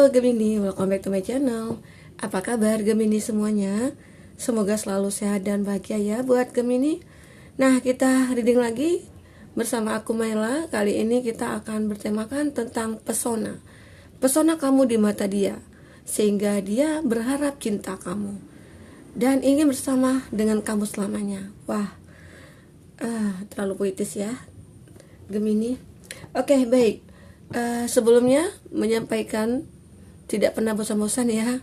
Halo Gemini, welcome back to my channel. Apa kabar Gemini semuanya? Semoga selalu sehat dan bahagia ya buat Gemini. Nah, kita reading lagi bersama aku Maila. Kali ini kita akan bertemakan tentang pesona. Pesona kamu di mata dia, sehingga dia berharap cinta kamu dan ingin bersama dengan kamu selamanya. Wah, terlalu puitis ya Gemini. Oke, baik. Sebelumnya menyampaikan tidak pernah bosan-bosan ya,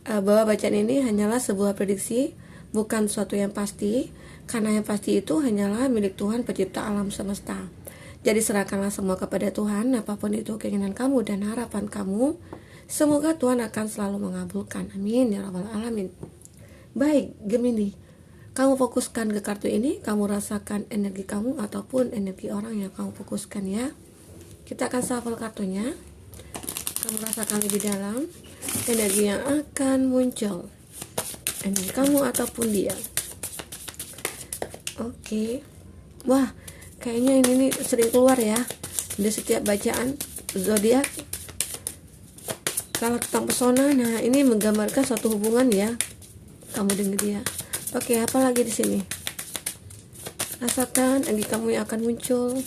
bahwa bacaan ini hanyalah sebuah prediksi, bukan suatu yang pasti, karena yang pasti itu hanyalah milik Tuhan pencipta alam semesta. Jadi serahkanlah semua kepada Tuhan, apapun itu keinginan kamu dan harapan kamu, semoga Tuhan akan selalu mengabulkan. Amin ya rabbal alamin. Baik Gemini, kamu fokuskan ke kartu ini, kamu rasakan energi kamu ataupun energi orang yang kamu fokuskan ya. Kita akan shuffle kartunya. Kamu rasakan lebih dalam energi yang akan muncul, energi kamu ataupun dia. Oke. Wah, kayaknya ini nih sering keluar ya di setiap bacaan zodiak. Kalau tentang pesona, nah ini menggambarkan suatu hubungan ya, kamu dengan dia. Oke, apa lagi di sini? Rasakan energi kamu yang akan muncul.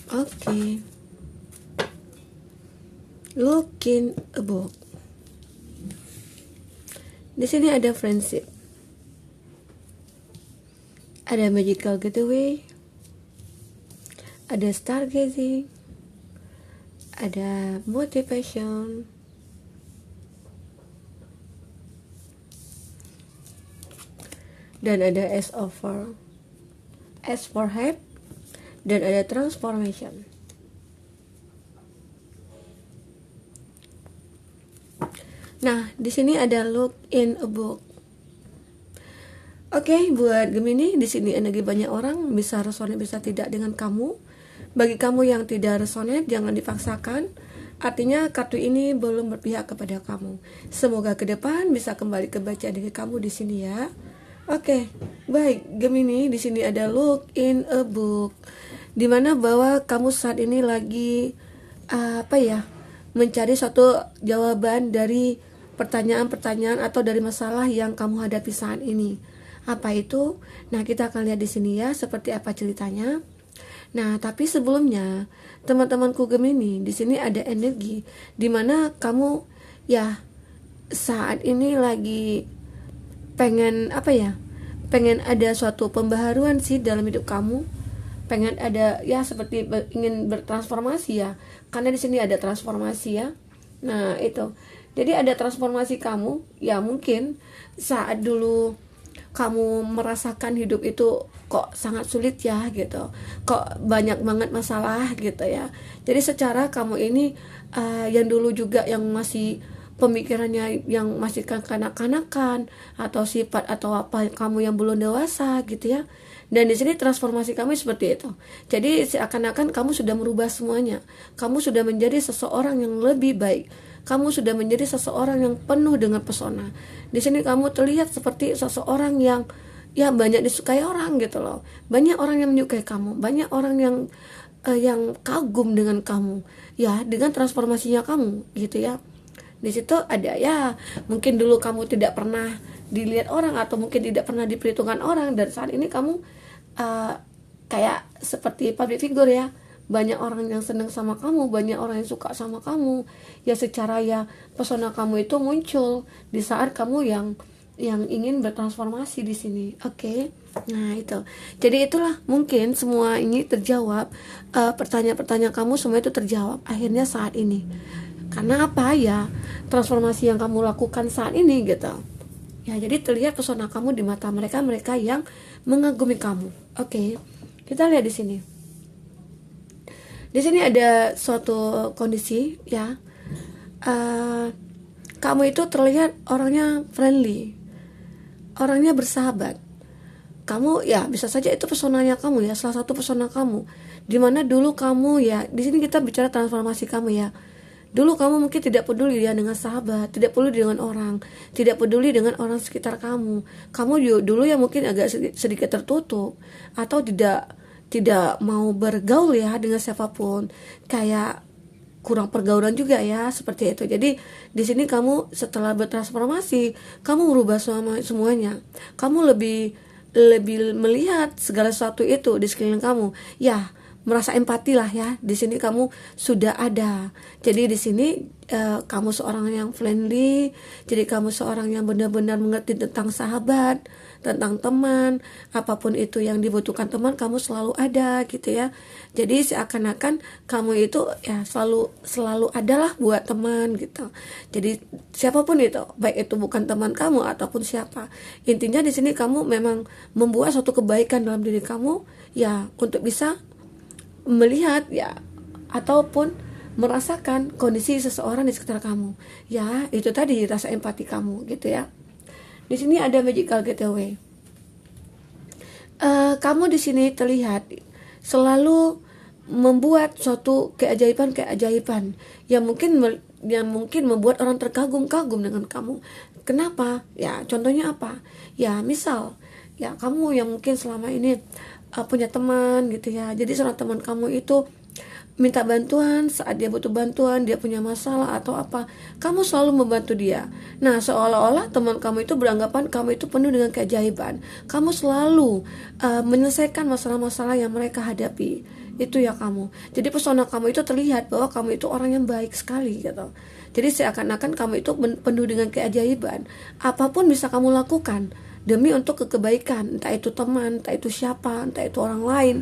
Oke. Looking a book. Di sini ada friendship, ada magical getaway, ada stargazing, ada motivation, dan ada as for head, dan ada transformation. Nah, di sini ada look in a book. Oke, buat Gemini, di sini energi banyak orang bisa resonate bisa tidak dengan kamu. Bagi kamu yang tidak resonate, jangan dipaksakan. Artinya kartu ini belum berpihak kepada kamu. Semoga ke depan bisa kembali ke baca diri kamu di sini ya. Oke, baik Gemini, di sini ada look in a book. Dimana bahwa kamu saat ini lagi mencari suatu jawaban dari pertanyaan-pertanyaan atau dari masalah yang kamu hadapi saat ini. Apa itu? Nah, kita akan lihat di sini ya seperti apa ceritanya. Nah, tapi sebelumnya teman-temanku Gemini, di sini ada energi di mana kamu ya saat ini lagi pengen pengen ada suatu pembaharuan sih dalam hidup kamu. Pengen ada ya seperti ingin bertransformasi ya, karena di sini ada transformasi ya. Nah itu, jadi ada transformasi kamu ya. Mungkin saat dulu kamu merasakan hidup itu kok sangat sulit ya gitu, kok banyak banget masalah gitu ya. Jadi secara kamu ini yang dulu juga yang masih pemikirannya yang masih kanak-kanakan atau sifat atau apa kamu yang belum dewasa gitu ya. Dan di sini transformasi kamu seperti itu. Jadi seakan-akan kamu sudah merubah semuanya. Kamu sudah menjadi seseorang yang lebih baik. Kamu sudah menjadi seseorang yang penuh dengan pesona. Di sini kamu terlihat seperti seseorang yang ya banyak disukai orang gitu loh. Banyak orang yang menyukai kamu. Banyak orang yang kagum dengan kamu. Ya, dengan transformasinya kamu gitu ya. Di situ ada ya, mungkin dulu kamu tidak pernah dilihat orang atau mungkin tidak pernah diperhitungkan orang, dan saat ini kamu kayak seperti public figure ya. Banyak orang yang senang sama kamu, banyak orang yang suka sama kamu. Ya secara ya pesona kamu itu muncul di saat kamu yang ingin bertransformasi di sini. Oke. Nah, itu. Jadi itulah mungkin semua ini terjawab, pertanyaan-pertanyaan kamu semua itu terjawab akhirnya saat ini. Karena apa ya? Transformasi yang kamu lakukan saat ini gitu. Ya, jadi terlihat pesona kamu di mata mereka yang mengagumi kamu. Oke. Kita lihat di sini. Di sini ada suatu kondisi ya. Kamu itu terlihat orangnya friendly. Orangnya bersahabat. Kamu ya bisa saja itu pesonanya kamu ya, salah satu pesona kamu. Dimana dulu kamu ya, di sini kita bicara transformasi kamu ya. Dulu kamu mungkin tidak peduli ya dengan sahabat, tidak peduli dengan orang, tidak peduli dengan orang sekitar kamu. Kamu dulu ya mungkin agak sedikit tertutup atau tidak mau bergaul ya dengan siapapun, kayak kurang pergaulan juga ya, seperti itu. Jadi di sini kamu setelah bertransformasi, kamu merubah semuanya. Kamu lebih lebih melihat segala sesuatu itu di sekeliling kamu. Ya, merasa empati lah ya. Di sini kamu sudah ada. Jadi di sini kamu seorang yang friendly. Jadi kamu seorang yang benar-benar mengerti tentang sahabat, tentang teman, apapun itu yang dibutuhkan teman, kamu selalu ada gitu ya. Jadi seakan-akan kamu itu ya selalu adalah buat teman gitu. Jadi siapapun itu, baik itu bukan teman kamu ataupun siapa, intinya di sini kamu memang membuat suatu kebaikan dalam diri kamu ya, untuk bisa melihat ya ataupun merasakan kondisi seseorang di sekitar kamu ya. Itu tadi rasa empati kamu gitu ya. Di sini ada magical getaway. Kamu di sini terlihat selalu membuat suatu keajaiban yang mungkin membuat orang terkagum-kagum dengan kamu. Kenapa? Ya, contohnya apa? Ya, misal ya kamu yang mungkin selama ini punya teman gitu ya. Jadi seorang teman kamu itu minta bantuan saat dia butuh bantuan, dia punya masalah atau apa, kamu selalu membantu dia. Nah, seolah-olah teman kamu itu beranggapan kamu itu penuh dengan keajaiban. Kamu selalu menyelesaikan masalah-masalah yang mereka hadapi. Itu ya kamu. Jadi pesona kamu itu terlihat bahwa kamu itu orang yang baik sekali gitu. Jadi seakan-akan kamu itu penuh dengan keajaiban. Apapun bisa kamu lakukan demi untuk kebaikan, entah itu teman, entah itu siapa, entah itu orang lain,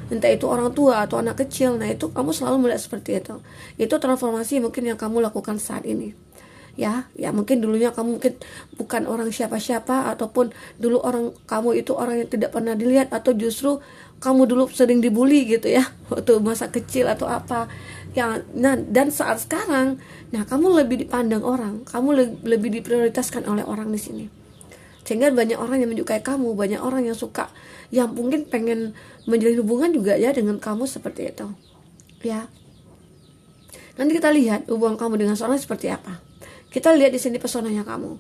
entah itu orang tua atau anak kecil. Nah, itu kamu selalu melihat seperti itu. Itu transformasi mungkin yang kamu lakukan saat ini. Ya mungkin dulunya kamu mungkin bukan orang siapa-siapa, ataupun dulu kamu itu orang yang tidak pernah dilihat, atau justru kamu dulu sering dibully gitu ya waktu masa kecil atau apa. Ya, nah, dan saat sekarang, nah kamu lebih dipandang orang, kamu lebih diprioritaskan oleh orang di sini. Sehingga banyak orang yang menyukai kamu, banyak orang yang suka, yang mungkin pengen menjalin hubungan juga ya dengan kamu seperti itu. Ya. Nanti kita lihat hubungan kamu dengan seorang seperti apa. Kita lihat di sini pesonanya kamu.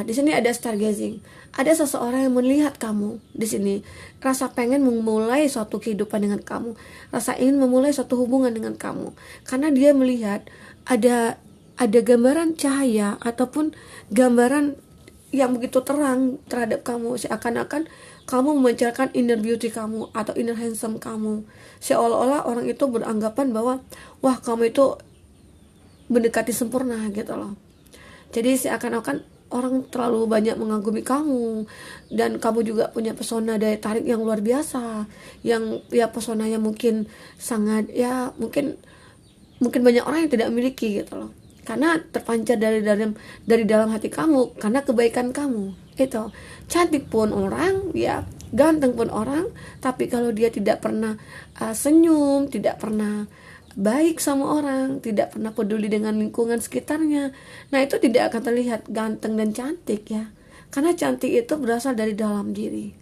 Di sini ada stargazing. Ada seseorang yang melihat kamu di sini, rasa pengen memulai suatu kehidupan dengan kamu, rasa ingin memulai suatu hubungan dengan kamu, karena dia melihat ada gambaran cahaya ataupun gambaran yang begitu terang terhadap kamu, seakan-akan kamu memancarkan inner beauty kamu atau inner handsome kamu. Seolah-olah orang itu beranggapan bahwa wah, kamu itu mendekati sempurna gitu loh. Jadi seakan-akan orang terlalu banyak mengagumi kamu, dan kamu juga punya pesona daya tarik yang luar biasa, yang ya pesonanya mungkin sangat ya mungkin banyak orang yang tidak memiliki gitu loh. Karena terpancar dari dalam hati kamu, karena kebaikan kamu. Itu cantik pun orang ya, ganteng pun orang, tapi kalau dia tidak pernah senyum, tidak pernah baik sama orang, tidak pernah peduli dengan lingkungan sekitarnya, nah itu tidak akan terlihat ganteng dan cantik ya. Karena cantik itu berasal dari dalam diri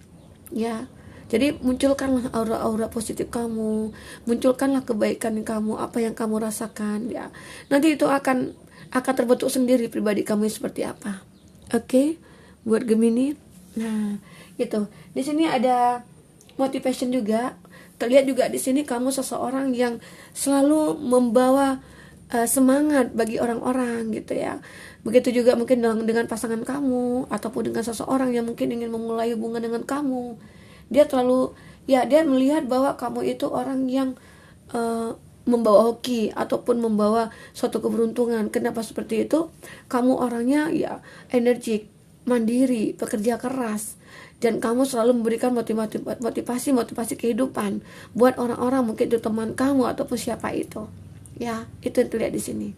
ya. Jadi munculkanlah aura-aura positif kamu, munculkanlah kebaikan kamu, apa yang kamu rasakan ya. Nanti itu akan terbentuk sendiri pribadi kamu seperti apa. Oke, buat Gemini. Nah, itu. Di sini ada motivation juga. Terlihat juga di sini kamu seseorang yang selalu membawa semangat bagi orang-orang gitu ya. Begitu juga mungkin dengan pasangan kamu, ataupun dengan seseorang yang mungkin ingin memulai hubungan dengan kamu. Dia melihat bahwa kamu itu orang yang membawa hoki ataupun membawa suatu keberuntungan. Kenapa seperti itu? Kamu orangnya ya energik, mandiri, pekerja keras, dan kamu selalu memberikan motivasi kehidupan buat orang-orang, mungkin itu teman kamu ataupun siapa itu. Ya, itu yang terlihat di sini.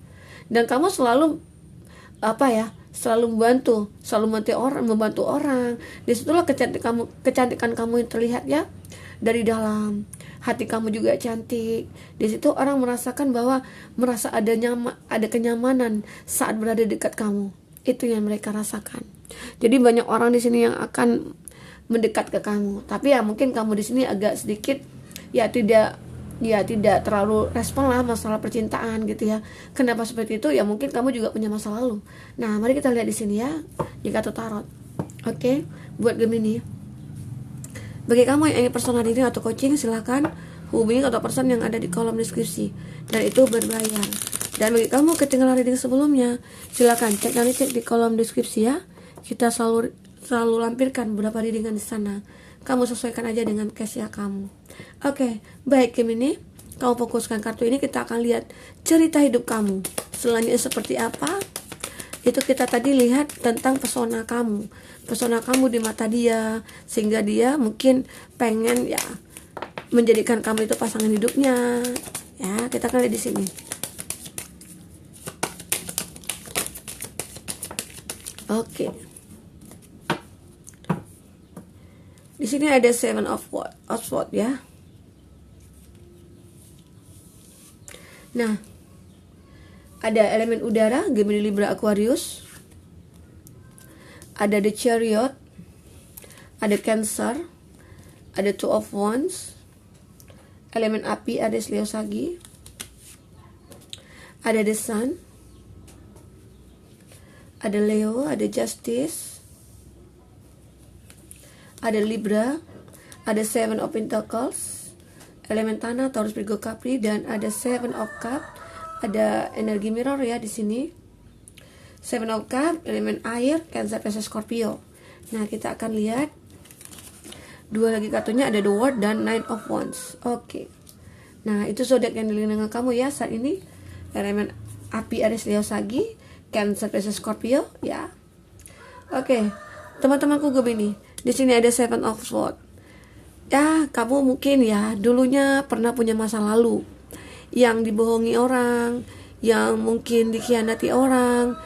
Dan kamu selalu selalu membantu orang. Disitulah kecantikan kamu yang terlihat ya, dari dalam hati kamu juga cantik. Di situ orang merasakan bahwa ada kenyamanan saat berada dekat kamu. Itu yang mereka rasakan. Jadi banyak orang di sini yang akan mendekat ke kamu. Tapi ya mungkin kamu di sini agak sedikit tidak terlalu respon lah masalah percintaan gitu ya. Kenapa seperti itu? Ya mungkin kamu juga punya masa lalu. Nah, mari kita lihat di sini ya, di kartu tarot. Oke, buat Gemini. Bagi kamu yang ingin personal reading atau coaching, silakan hubungi atau person yang ada di kolom deskripsi, dan itu berbayar. Dan bagi kamu ketinggalan reading sebelumnya, silakan cek di kolom deskripsi ya. Kita selalu lampirkan beberapa readingan di sana. Kamu sesuaikan aja dengan case ya kamu. Oke, baik Gemini, kamu fokuskan kartu ini, kita akan lihat cerita hidup kamu selanjutnya seperti apa. Itu kita tadi lihat tentang pesona kamu di mata dia, sehingga dia mungkin pengen ya menjadikan kamu itu pasangan hidupnya. Ya, kita akan lihat di sini. Oke. Di sini ada Seven of Swords ya. Nah, ada elemen udara, Gemini, Libra, Aquarius. Ada The Chariot. Ada Cancer. Ada Two of Wands. Elemen api, Aries, Leo, Sagi. Ada The Sun. Ada Leo, ada Justice. Ada Libra, ada Seven of Pentacles, elemen tanah, Taurus, Virgo, Capri, dan ada Seven of Cup, ada energi mirror ya di sini. Seven of Cup, elemen air, Cancer, Pisces, Scorpio. Nah, kita akan lihat dua lagi kartunya, ada The World dan Nine of Wands. Oke. Nah, itu zodiak yang dilihat dengan kamu ya saat ini. Elemen api, Aries, Leo, Sagi, Cancer, Pisces, Scorpio ya. Oke, teman-temanku Gemini. Di sini ada Seven of Swords. Ya, kamu mungkin ya dulunya pernah punya masa lalu yang dibohongi orang, yang mungkin dikhianati orang.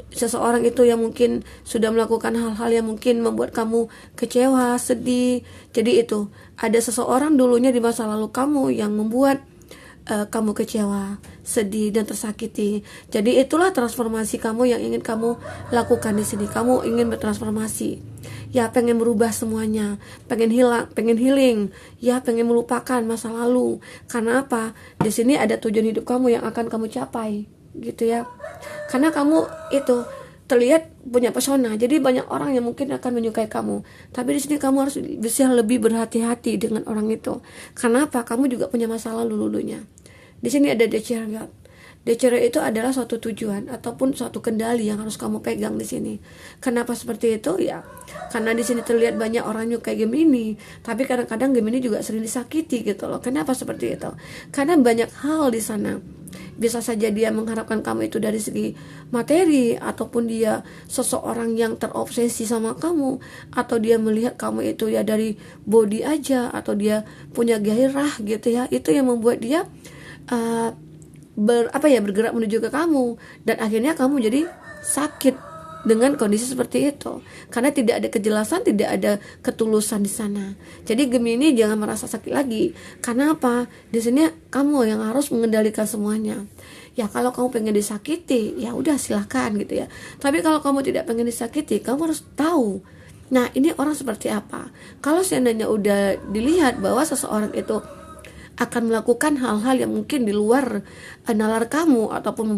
Seseorang itu yang mungkin sudah melakukan hal-hal yang mungkin membuat kamu kecewa, sedih. Jadi itu, ada seseorang dulunya di masa lalu kamu yang membuat kamu kecewa, sedih, dan tersakiti. Jadi itulah transformasi kamu yang ingin kamu lakukan di sini. Kamu ingin bertransformasi, ya, pengen merubah semuanya, pengen healing, ya, pengen melupakan masa lalu. Karena apa? Di sini ada tujuan hidup kamu yang akan kamu capai, gitu ya. Karena kamu itu terlihat punya pesona, jadi banyak orang yang mungkin akan menyukai kamu. Tapi di sini kamu harus bisa lebih berhati-hati dengan orang itu. Karena apa? Kamu juga punya masa lalu dulunya. Di sini ada The Chariot. The Chariot itu adalah suatu tujuan ataupun suatu kendali yang harus kamu pegang di sini. Kenapa seperti itu? Ya, karena di sini terlihat banyak orang nyukai Gemini, tapi kadang-kadang Gemini juga sering disakiti gitu loh. Kenapa seperti itu? Karena banyak hal di sana. Bisa saja dia mengharapkan kamu itu dari segi materi, ataupun dia seseorang yang terobsesi sama kamu, atau dia melihat kamu itu ya dari body aja, atau dia punya gairah gitu ya. Itu yang membuat dia bergerak menuju ke kamu, dan akhirnya kamu jadi sakit dengan kondisi seperti itu karena tidak ada kejelasan, tidak ada ketulusan di sana. Jadi Gemini jangan merasa sakit lagi. Karena apa? Di sini kamu yang harus mengendalikan semuanya. Ya, kalau kamu pengen disakiti, ya udah silahkan gitu ya. Tapi kalau kamu tidak pengen disakiti, kamu harus tahu, nah ini orang seperti apa. Kalau seandainya udah dilihat bahwa seseorang itu akan melakukan hal-hal yang mungkin di luar nalar kamu, ataupun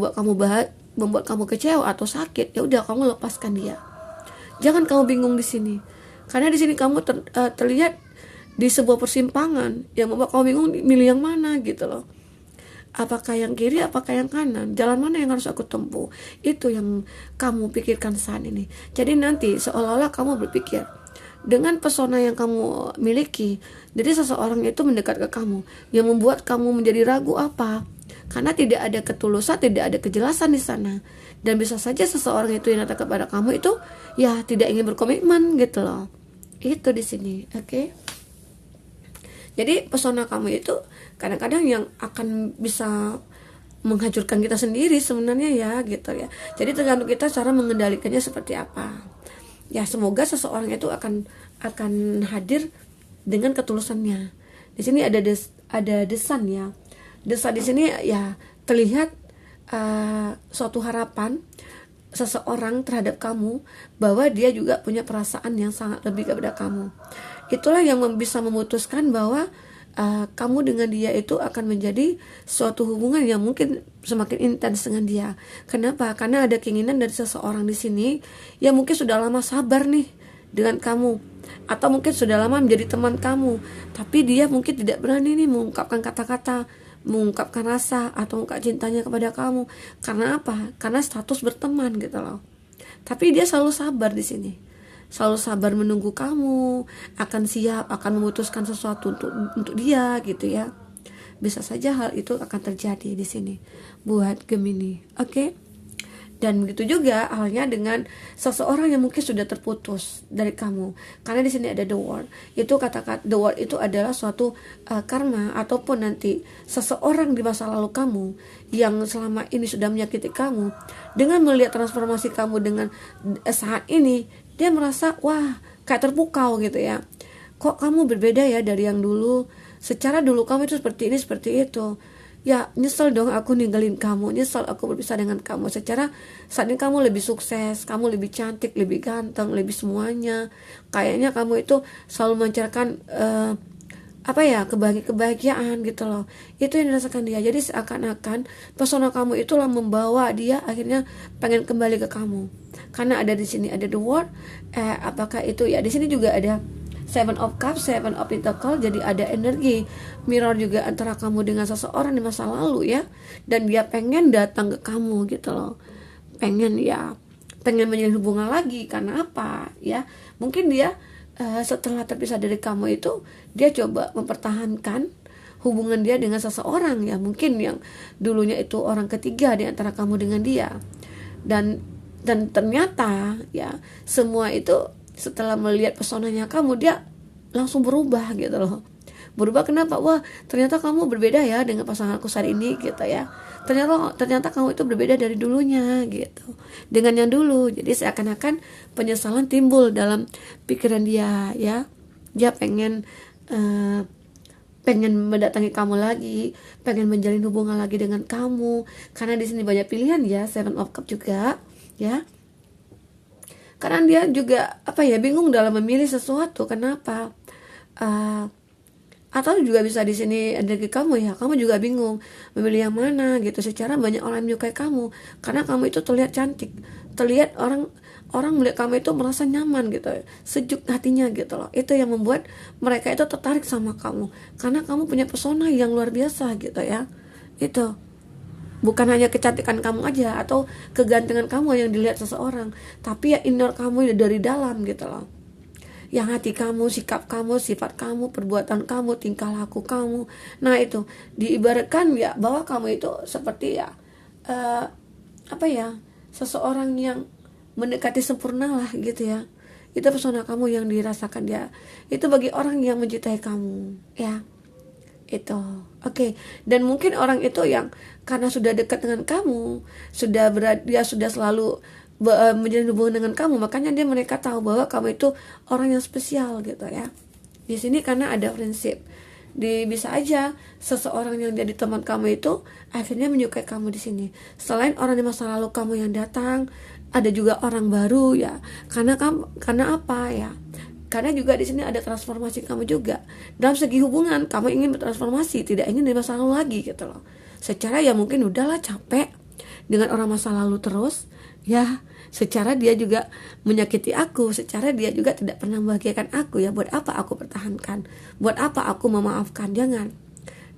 membuat kamu kecewa atau sakit, ya udah kamu lepaskan dia. Jangan kamu bingung di sini, karena di sini kamu terlihat di sebuah persimpangan yang membuat kamu bingung milih yang mana gitu loh. Apakah yang kiri, apakah yang kanan, jalan mana yang harus aku tempuh. Itu yang kamu pikirkan saat ini. Jadi nanti seolah-olah kamu berpikir dengan pesona yang kamu miliki, jadi seseorang itu mendekat ke kamu yang membuat kamu menjadi ragu apa? Karena tidak ada ketulusan, tidak ada kejelasan di sana. Dan bisa saja seseorang itu yang datang kepada kamu itu ya tidak ingin berkomitmen gitu loh. Itu di sini, oke? Jadi pesona kamu itu kadang-kadang yang akan bisa menghancurkan kita sendiri sebenarnya ya gitu ya. Jadi tergantung kita cara mengendalikannya seperti apa. Ya, semoga seseorang itu akan hadir dengan ketulusannya. Di sini ada desan ya. Desan di sini ya terlihat suatu harapan seseorang terhadap kamu, bahwa dia juga punya perasaan yang sangat lebih kepada kamu. Itulah yang bisa memutuskan bahwa kamu dengan dia itu akan menjadi suatu hubungan yang mungkin semakin intens dengan dia. Kenapa? Karena ada keinginan dari seseorang di sini yang mungkin sudah lama sabar nih dengan kamu, atau mungkin sudah lama menjadi teman kamu, tapi dia mungkin tidak berani nih mengungkapkan kata-kata, mengungkapkan rasa atau mengungkap cintanya kepada kamu. Karena apa? Karena status berteman gitu loh. Tapi dia selalu sabar di sini, selalu sabar menunggu kamu akan siap, akan memutuskan sesuatu untuk dia gitu ya. Bisa saja hal itu akan terjadi di sini buat Gemini, oke? Dan begitu juga halnya dengan seseorang yang mungkin sudah terputus dari kamu. Karena di sini ada the world. Itu kata-kata the world itu adalah suatu karma, ataupun nanti seseorang di masa lalu kamu yang selama ini sudah menyakiti kamu, dengan melihat transformasi kamu dengan saat ini, dia merasa wah kayak terpukau gitu ya. Kok kamu berbeda ya dari yang dulu? Secara dulu kamu itu seperti ini, seperti itu. Ya nyesel dong aku ninggalin kamu, nyesel aku berpisah dengan kamu. Secara saat ini kamu lebih sukses, kamu lebih cantik, lebih ganteng, lebih semuanya. Kayaknya kamu itu selalu memancarkan kebahagiaan gitu loh. Itu yang dirasakan dia. Jadi seakan-akan pesona kamu itulah membawa dia akhirnya pengen kembali ke kamu. Karena ada di sini ada the world. Apakah itu ya, di sini juga ada Seven of Cups, Seven of Pentacles. Jadi ada energi mirror juga antara kamu dengan seseorang di masa lalu ya. Dan dia pengen datang ke kamu gitu loh. Pengen menjalin hubungan lagi. Karena apa ya? Mungkin dia setelah terpisah dari kamu itu, dia coba mempertahankan hubungan dia dengan seseorang ya. Mungkin yang dulunya itu orang ketiga di antara kamu dengan dia. Dan ternyata ya semua itu setelah melihat pesonanya kamu, dia langsung berubah gitu loh. Berubah kenapa? Wah ternyata kamu berbeda ya dengan pasanganku saat ini gitu ya. Ternyata kamu itu berbeda dari dulunya gitu, dengan yang dulu. Jadi seakan-akan penyesalan timbul dalam pikiran dia ya. Dia pengen mendatangi kamu lagi, pengen menjalin hubungan lagi dengan kamu. Karena di sini banyak pilihan ya, Seven of Cups juga ya. Karena dia juga bingung dalam memilih sesuatu. Kenapa? Atau juga bisa di sini energi kamu ya, kamu juga bingung memilih yang mana gitu. Secara banyak orang menyukai kamu karena kamu itu terlihat cantik, terlihat orang melihat kamu itu merasa nyaman gitu, sejuk hatinya gitu loh. Itu yang membuat mereka itu tertarik sama kamu karena kamu punya pesona yang luar biasa gitu ya. Itu bukan hanya kecantikan kamu aja atau kegantengan kamu yang dilihat seseorang, tapi ya inner kamu dari dalam gitu loh. Yang hati kamu, sikap kamu, sifat kamu, perbuatan kamu, tingkah laku kamu. Nah itu diibaratkan ya bahwa kamu itu seperti ya seseorang yang mendekati sempurna lah gitu ya. Itu pesona kamu yang dirasakan dia. Itu bagi orang yang mencintai kamu ya. Itu oke. Dan mungkin orang itu yang karena sudah dekat dengan kamu, dia sudah selalu menjalin hubungan dengan kamu, makanya mereka tahu bahwa kamu itu orang yang spesial gitu ya. Di sini karena ada prinsip, bisa aja seseorang yang jadi teman kamu itu akhirnya menyukai kamu di sini. Selain orang di masa lalu kamu yang datang, ada juga orang baru ya. Karena apa ya? Karena juga di sini ada transformasi kamu juga. Dalam segi hubungan, kamu ingin bertransformasi, tidak ingin di masa lalu lagi gitu loh. Secara ya mungkin udahlah capek dengan orang masa lalu terus. Ya, secara dia juga menyakiti aku, secara dia juga tidak pernah membahagiakan aku ya. Buat apa aku pertahankan? Buat apa aku memaafkan? Jangan.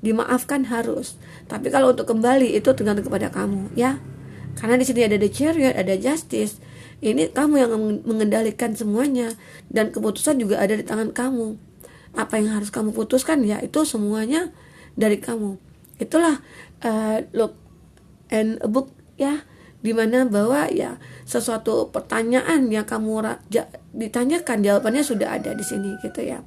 Dimaafkan harus. Tapi kalau untuk kembali itu tergantung kepada kamu ya. Karena di sini ada the Chariot, ada Justice. Ini kamu yang mengendalikan semuanya dan keputusan juga ada di tangan kamu. Apa yang harus kamu putuskan ya itu semuanya dari kamu. Itulah look and a book ya, dimana bahwa ya sesuatu pertanyaan yang kamu ditanyakan jawabannya sudah ada di sini gitu ya.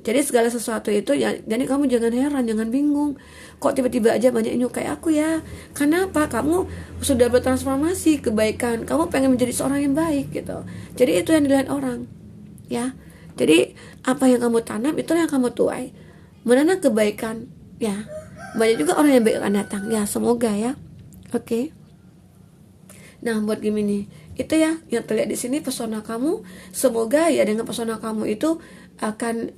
Jadi segala sesuatu itu ya, jadi kamu jangan heran, jangan bingung. Kok tiba-tiba aja banyak yang nyukai aku ya? Karena apa? Kamu sudah bertransformasi kebaikan. Kamu pengen menjadi seorang yang baik gitu. Jadi itu yang dilihat orang. Ya. Jadi apa yang kamu tanam itu yang kamu tuai. Menanam kebaikan ya. Banyak juga orang yang baik akan datang. Ya, semoga ya. Oke. Nah, buat Gemini, itu ya yang terlihat di sini pesona kamu. Semoga ya dengan pesona kamu itu akan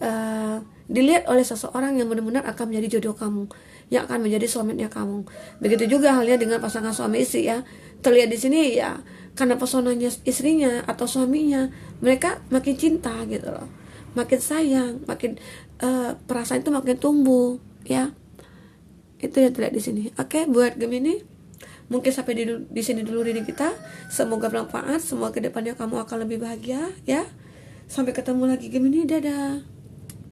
dilihat oleh seseorang yang benar-benar akan menjadi jodoh kamu, yang akan menjadi soulmate-nya kamu. Begitu juga halnya dengan pasangan suami istri ya. Terlihat di sini ya, karena pesonanya istrinya atau suaminya, mereka makin cinta gitu loh, makin sayang, makin perasaan itu makin tumbuh ya. Itu yang terlihat di sini. Oke, buat Gemini, mungkin sampai di sini dulu reading kita. Semoga bermanfaat. Semoga kedepannya kamu akan lebih bahagia ya. Sampai ketemu lagi Gemini. Dadah.